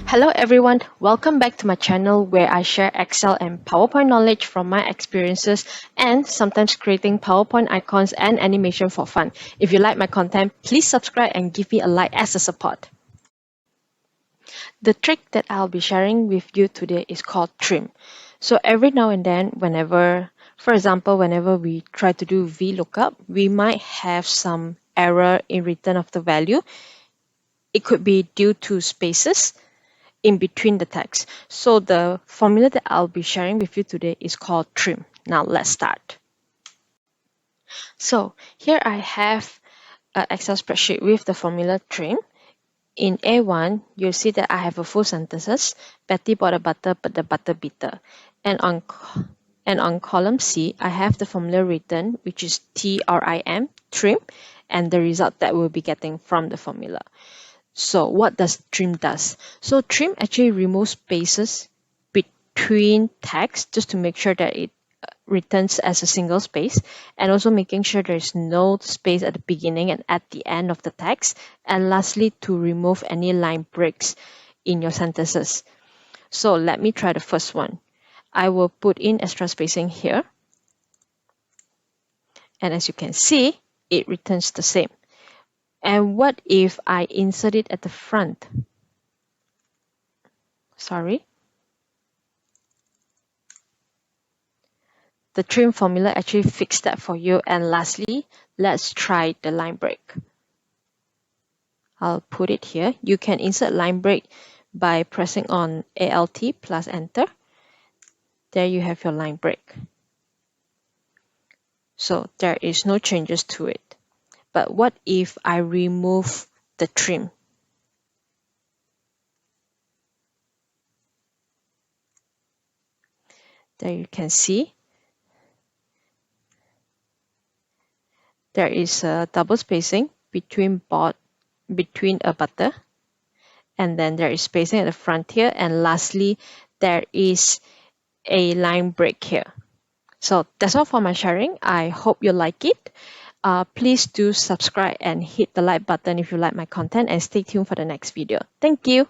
Hello everyone, welcome back to my channel where I share Excel and PowerPoint knowledge from my experiences and sometimes creating PowerPoint icons and animation for fun. If you like my content, please subscribe and give me a like as a support. The trick that I'll be sharing with you today is called trim. So every now and then, for example, whenever we try to do VLOOKUP, we might have some error in return of the value. It could be due to spaces in between the text. So the formula that I'll be sharing with you today is called trim. Now let's start. So here I have an Excel spreadsheet with the formula trim. In A1, you'll see that I have a full sentences. Betty bought a butter, but the butter bitter. And on column C, I have the formula written, which is TRIM, trim, and the result that we'll be getting from the formula. So what does trim does? So trim actually removes spaces between text just to make sure that it returns as a single space, and also making sure there is no space at the beginning and at the end of the text, and lastly to remove any line breaks in your sentences. So let me try the first one. I will put in extra spacing here, and as you can see, it returns the same. And what if I insert it at the front? Sorry. The trim formula actually fixed that for you. And lastly, let's try the line break. I'll put it here. You can insert line break by pressing on Alt plus enter. There you have your line break. So there is no changes to it. But what if I remove the trim? There you can see there is a double spacing between a butter, and then there is spacing at the front here, and lastly there is a line break here. So that's all for my sharing. I hope you like it. Please do subscribe and hit the like button if you like my content, and stay tuned for the next video. Thank you.